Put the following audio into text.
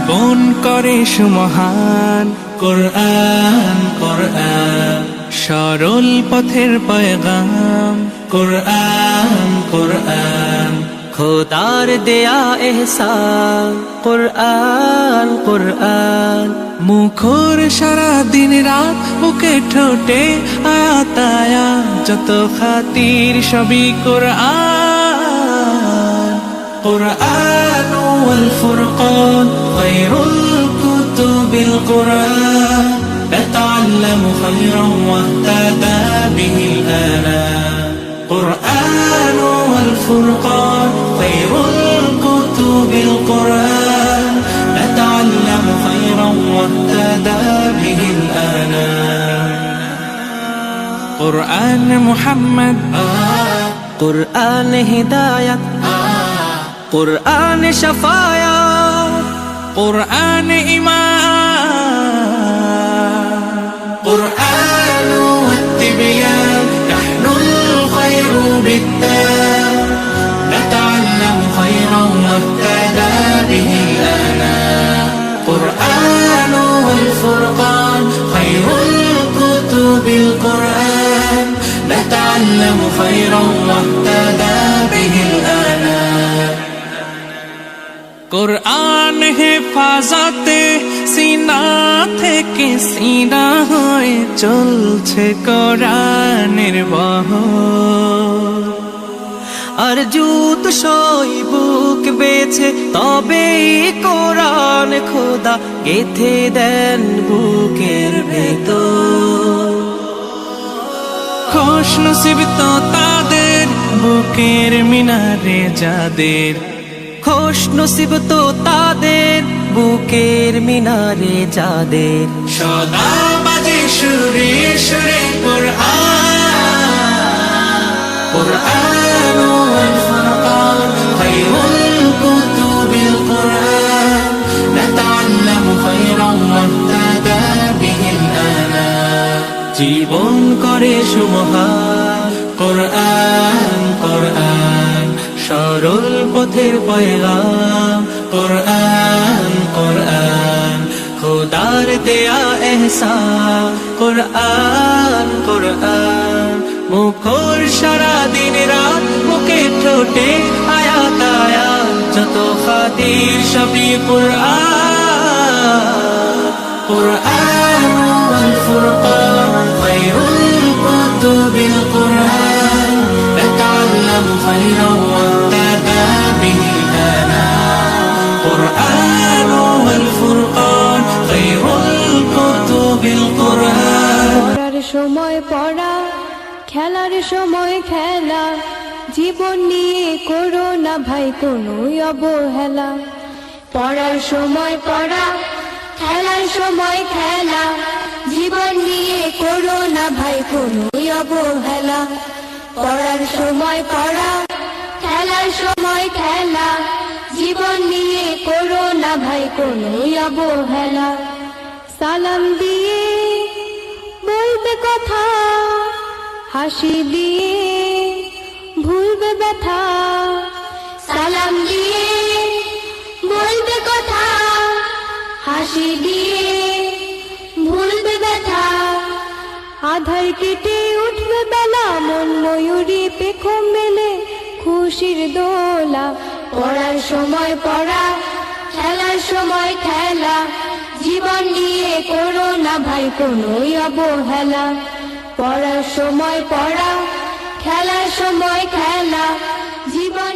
জীবন করে সুমহান। কোরআন কোরআন সরল পথের পয়গাম। কোরআন কোরআন খোদার দেয়া এহসান। কুরআন কুরআন মুখর সারা দিন রাত, বুকে ঠোঁটে আয়াত আয়াত, যত খাতির সবই কোরআন। কোরআন ওয়াল ফুরকান খায়রুল কুতুবিল কোরআন, নাতাআল্লামু খায়রান ওয়াহতাদা বিহিল আনাম। কোরআন ওয়াল ফুরকান খায়রুল কুতুবিল কোরআন, নাতাআল্লামু খায়রান ওয়াহতাদা বিহিল আনাম। কোরআন মুহাম্মদ, কুরআন হিদায়াত, কুরআন শাফায়াত, কোরআন ঈমান। কোরআন ওয়াত-তিবয়ান নাহনুল খায়রু বিত-তাম, নাতাআল্লামু খায়রান ওয়াহতাদা বিহিল আনাম। কোরআন ওয়াল ফুরকান খায়রুল কুতুবিল কোরআন, নাতাআল্লামু খায়রান ওয়াহতাদা বিহিল আনাম। কোরআন হেফাজতে সিনা থেকে সিনা হয়ে চলছে কোরআনের বহর। আর জুত সই বুক বেছে তবে কোরআন খোদা গেথে দেন বুকের ভেতর। খুশ নসিব তো তাদের বুকের মিনারে যাদের, খুশ নসিব তো তাদের বুকের মিনারে যাদের। সদা বাজে সুরে সুরে কোরআন। কোরআন ওয়াল ফুরকান খায়রুল কুতুবিল কোরআন, নাতাআল্লামু খায়রান ওয়াহতাদা বিহিল আনাম। জীবন করে সুমহান। কোরআন কোরআন সরল পথের পয়গাম। কোরআন কোরআন খোদার দেয়া এহসান। কোরআন কোরআন মুখর সারা দিন রাত, বুকে ঠোঁটে আয়াত আয়াত, যত খাতির সবই কোরআন। কোরআন ওয়াল ফুরকান খায়রুল কুতুবিল কোরআন, নাতাআল্লামু খায়রান ওয়াহতাদা বিহিল আনাম। কোরআন ওয়াল ফুরকান খায়রুল কুতুবিল কোরআন। পড়ার সময় পড়া, খেলার সময় খেলা, জীবন নিয়ে করো না ভাই কোনো অবহেলা। পড়ার সময় পড়া, খেলার সময় খেলা, জীবন নিয়ে করো না ভাই কোনো অবহেলা। পড়ার সময় পড়া, খেলার সময় খেলা, জীবন নিয়ে করো না ভাই কোনো অবহেলা। সালাম দিয়ে বলবে কথা, হাসি দিয়ে ভুলবে ব্যথা। সালাম দিয়ে বলবে কথা, হাসি দিয়ে ভুলবে ব্যথা। আধার কেটে উঠবে বেলা, মন ময়ূরী পেখম মেলে খুশির দোলা। পড়ার সময় পড়া, খেলার সময় খেলা, জীবন নিয়ে করো না ভাই কোনো অবহেলা। পড়ার সময় পড়া, খেলার সময় খেলা, জীবন